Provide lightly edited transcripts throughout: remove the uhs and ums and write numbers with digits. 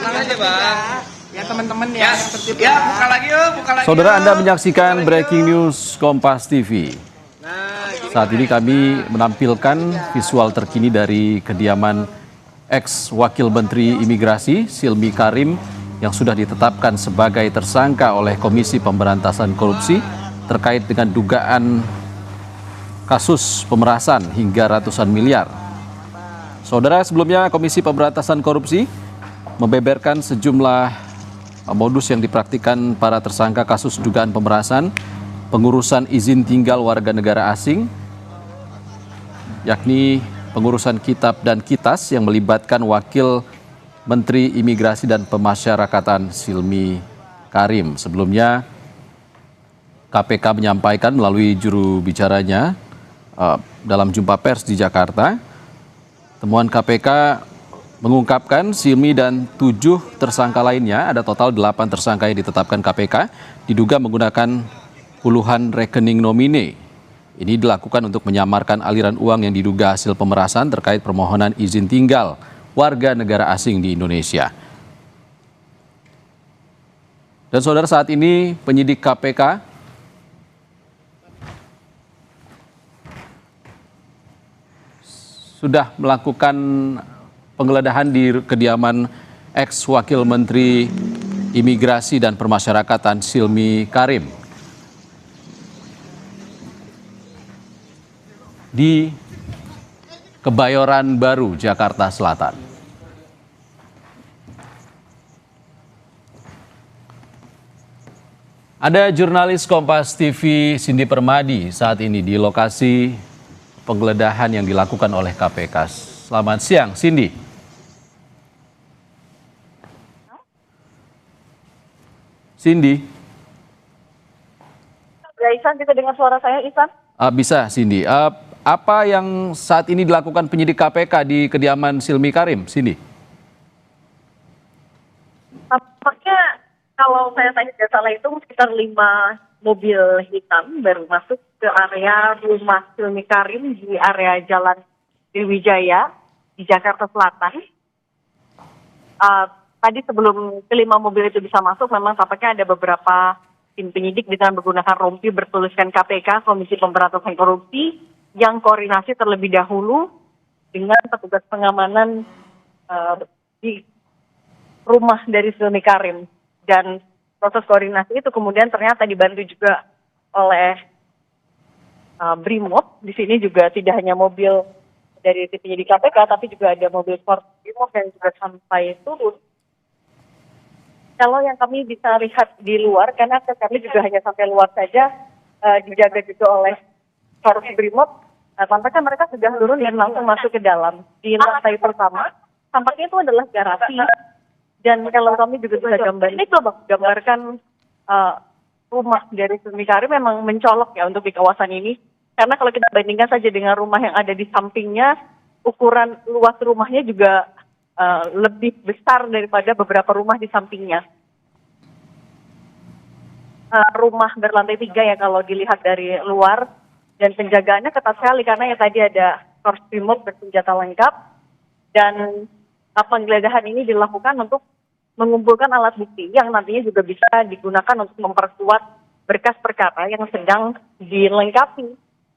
Tenang aja, Bang. Ya teman-teman ya. Ya, buka lagi yuk, buka lagi. Saudara, Anda menyaksikan Breaking News Kompas TV. Saat ini kami menampilkan visual terkini dari kediaman ex Wakil Menteri Imigrasi Silmi Karim yang sudah ditetapkan sebagai tersangka oleh Komisi Pemberantasan Korupsi terkait dengan dugaan kasus pemerasan hingga ratusan miliar. Saudara, sebelumnya Komisi Pemberantasan Korupsi membeberkan sejumlah modus yang dipraktikkan para tersangka kasus dugaan pemerasan, pengurusan izin tinggal warga negara asing, yakni pengurusan kitab dan kitas yang melibatkan Wakil Menteri Imigrasi dan Pemasyarakatan Silmi Karim. Sebelumnya KPK menyampaikan melalui juru bicaranya dalam jumpa pers di Jakarta, temuan KPK mengungkapkan Silmi dan 7 tersangka lainnya, ada total 8 tersangka yang ditetapkan KPK, diduga menggunakan puluhan rekening nomine. Ini dilakukan untuk menyamarkan aliran uang yang diduga hasil pemerasan terkait permohonan izin tinggal warga negara asing di Indonesia. Dan saudara, saat ini penyidik KPK sudah melakukan penggeledahan di kediaman ex Wakil Menteri Imigrasi dan Pemasyarakatan Silmi Karim di Kebayoran Baru, Jakarta Selatan. Ada jurnalis Kompas TV Cindy Permadi saat ini di lokasi penggeledahan yang dilakukan oleh KPK. Selamat siang, Cindy. Cindy. Ya, Ihsan, bisa dengar suara saya, Ihsan? Bisa, Cindy. Apa yang saat ini dilakukan penyidik KPK di kediaman Silmi Karim, Cindy? Tampaknya kalau saya tidak salah itu sekitar 5 mobil hitam baru masuk ke area rumah Silmi Karim di area Jalan Dewijaya di Jakarta Selatan. Tadi sebelum kelima mobil itu bisa masuk, memang tampaknya ada beberapa tim penyidik dengan menggunakan rompi bertuliskan KPK, Komisi Pemberantasan Korupsi, yang koordinasi terlebih dahulu dengan petugas pengamanan di rumah dari Silmi Karim. Dan proses koordinasi itu kemudian ternyata dibantu juga oleh Brimob. Di sini juga tidak hanya mobil dari tim penyidik KPK, tapi juga ada mobil sport Brimob yang juga sampai turun. Kalau yang kami bisa lihat di luar, karena kami juga hanya sampai luar saja, dijaga juga oleh Korps Brimob, tampaknya mereka sudah turun dan langsung masuk ke dalam. Di lantai pertama, tampaknya itu adalah garasi. Dan kalau kami juga bisa gambarkan rumah dari Silmi Karim memang mencolok ya untuk di kawasan ini. Karena kalau kita bandingkan saja dengan rumah yang ada di sampingnya, ukuran luas rumahnya juga lebih besar daripada beberapa rumah di sampingnya. Rumah berlantai 3 ya kalau dilihat dari luar, dan penjagaannya ketat sekali karena ya tadi ada Korps Brimob bersenjata lengkap, dan penggeledahan ini dilakukan untuk mengumpulkan alat bukti yang nantinya juga bisa digunakan untuk memperkuat berkas perkara yang sedang dilengkapi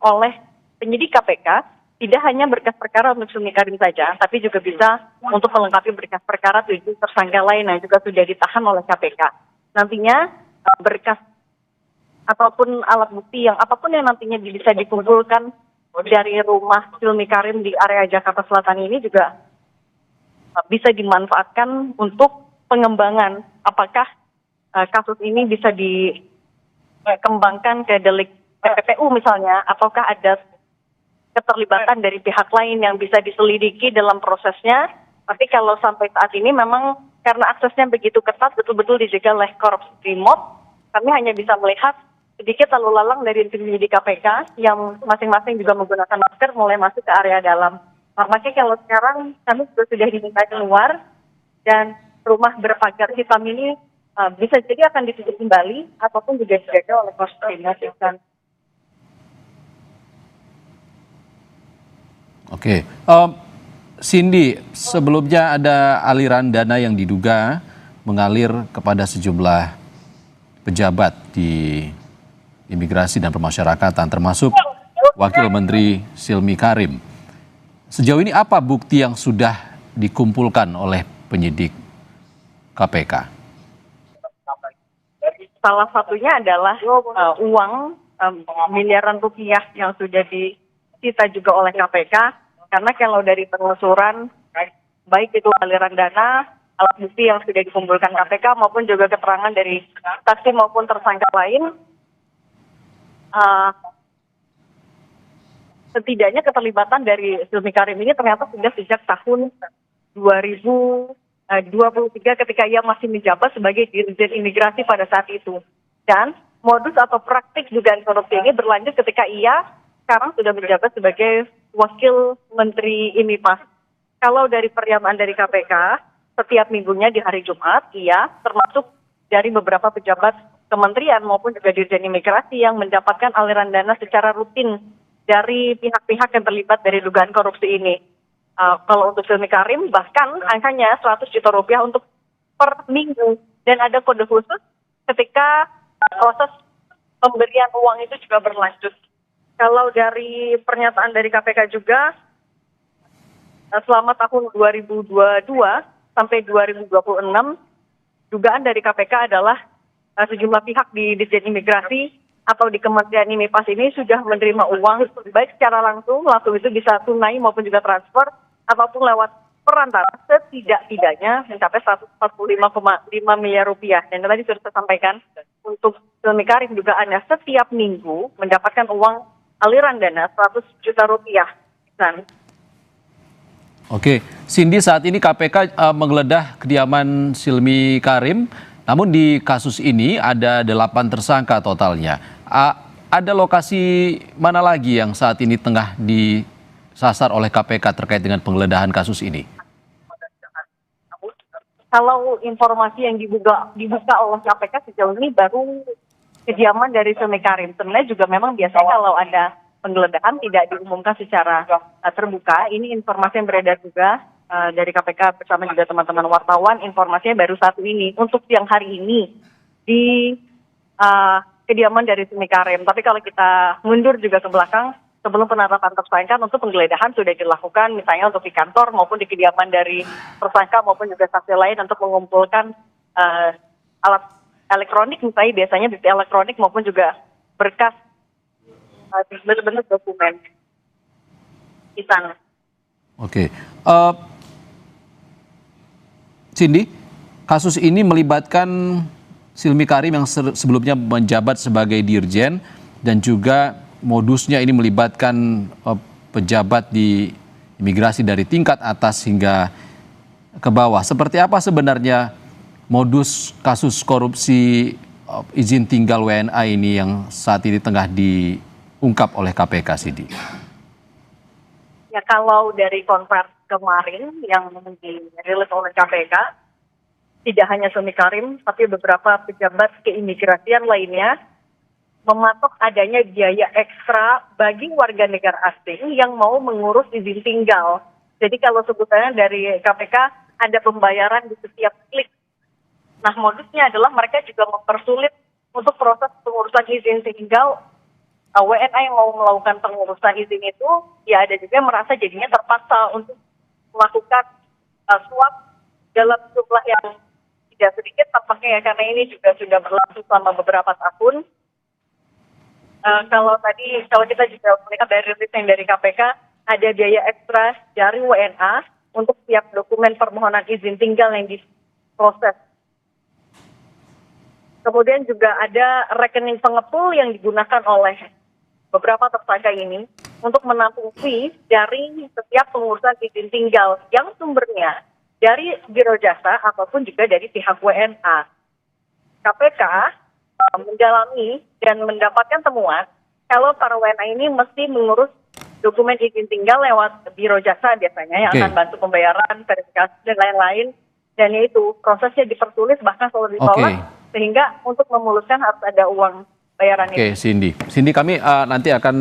oleh penyidik KPK. Tidak hanya berkas perkara untuk Silmi Karim saja, tapi juga bisa untuk melengkapi berkas perkara 7 tersangka lain yang juga sudah ditahan oleh KPK. Nantinya berkas ataupun alat bukti yang apapun yang nantinya bisa dikumpulkan dari rumah Silmi Karim di area Jakarta Selatan ini juga bisa dimanfaatkan untuk pengembangan apakah kasus ini bisa dikembangkan ke delik PPPU misalnya, ataukah ada keterlibatan dari pihak lain yang bisa diselidiki dalam prosesnya. Tapi kalau sampai saat ini memang karena aksesnya begitu ketat, betul-betul dijaga oleh Korps Brimob, kami hanya bisa melihat sedikit lalu lalang dari tim penyidik KPK yang masing-masing juga menggunakan masker mulai masuk ke area dalam. Makanya kalau sekarang kami sudah diminta keluar, dan rumah berpagar hitam ini bisa jadi akan ditutup kembali ataupun juga dijaga oleh Korps Brimob. Oke, Cindy, sebelumnya ada aliran dana yang diduga mengalir kepada sejumlah pejabat di Imigrasi dan Pemasyarakatan, termasuk Wakil Menteri Silmi Karim. Sejauh ini apa bukti yang sudah dikumpulkan oleh penyidik KPK? Salah satunya adalah uang miliaran rupiah yang sudah disita juga oleh KPK. Karena kalau dari penelusuran, baik itu aliran dana, alat bukti yang sudah dikumpulkan KPK maupun juga keterangan dari saksi maupun tersangka lain, setidaknya keterlibatan dari Silmi Karim ini ternyata sudah sejak tahun 2023 ketika ia masih menjabat sebagai Dirjen Imigrasi pada saat itu. Dan modus atau praktik dugaan korupsi ini berlanjut ketika ia sekarang sudah menjabat sebagai Wakil Menteri IMIPAS. Kalau dari pernyataan dari KPK, setiap minggunya di hari Jumat, ia termasuk dari beberapa pejabat kementerian maupun juga Dirjen Imigrasi yang mendapatkan aliran dana secara rutin dari pihak-pihak yang terlibat dari dugaan korupsi ini. Kalau untuk Silmi Karim, bahkan angkanya 100 juta rupiah untuk per minggu. Dan ada kode khusus ketika proses pemberian uang itu juga berlanjut. Kalau dari pernyataan dari KPK juga, selama tahun 2022 sampai 2026, dugaan dari KPK adalah sejumlah pihak di Dirjen Imigrasi atau di Kementerian IMIPAS ini sudah menerima uang baik secara langsung itu bisa tunai maupun juga transfer, ataupun lewat perantara setidak-tidaknya mencapai 145,5 miliar rupiah. Dan tadi sudah saya sampaikan, untuk Silmi Karim juga Anda setiap minggu mendapatkan uang aliran dana 100 juta rupiah. Oke, Cindy, saat ini KPK menggeledah kediaman Silmi Karim, namun di kasus ini ada 8 tersangka totalnya. Ada lokasi mana lagi yang saat ini tengah disasar oleh KPK terkait dengan penggeledahan kasus ini? Kalau informasi yang dibuka oleh KPK sejauh ini baru kediaman dari Silmi Karim. Sebenarnya juga memang biasanya kalau ada penggeledahan tidak diumumkan secara terbuka. Ini informasi yang beredar juga dari KPK bersama juga teman-teman wartawan. Informasinya baru satu ini untuk siang hari ini di kediaman dari Silmi Karim. Tapi kalau kita mundur juga ke belakang, sebelum penetapan tersangka untuk penggeledahan sudah dilakukan misalnya untuk di kantor maupun di kediaman dari tersangka maupun juga saksi lain untuk mengumpulkan alat elektronik, misalnya biasanya bukti elektronik maupun juga berkas bentuk dokumen di sana. Oke, Cindy, kasus ini melibatkan Silmi Karim yang sebelumnya menjabat sebagai Dirjen dan juga modusnya ini melibatkan pejabat di imigrasi dari tingkat atas hingga ke bawah. Seperti apa sebenarnya modus kasus korupsi izin tinggal WNA ini yang saat ini tengah diungkap oleh KPK, Cindy? Ya, kalau dari konversi kemarin yang dirilis oleh KPK, tidak hanya Silmi Karim, tapi beberapa pejabat keimigrasian lainnya mematok adanya biaya ekstra bagi warga negara asing yang mau mengurus izin tinggal. Jadi kalau sebutannya dari KPK ada pembayaran di setiap klik. Nah, modusnya adalah mereka juga mempersulit untuk proses pengurusan izin tinggal. WNA yang mau melakukan pengurusan izin itu, ya ada juga yang merasa jadinya terpaksa untuk melakukan suap dalam jumlah yang tidak sedikit tampaknya ya, karena ini juga sudah berlangsung selama beberapa tahun. Kalau kita juga melihat dari rilis yang dari KPK, ada biaya ekstra dari WNA untuk setiap dokumen permohonan izin tinggal yang diproses. Kemudian juga ada rekening pengepul yang digunakan oleh beberapa tersangka ini untuk menampung fee dari setiap pengurusan izin tinggal yang sumbernya dari Biro Jasa ataupun juga dari pihak WNA. KPK mendalami dan mendapatkan temuan kalau para WNA ini mesti mengurus dokumen izin tinggal lewat Biro Jasa biasanya yang akan bantu pembayaran, verifikasi, dan lain-lain. Dan yaitu prosesnya dipersulit bahkan selalu ditolak, sehingga untuk memuluskan harus ada uang bayaran itu. Cindy, kami nanti akan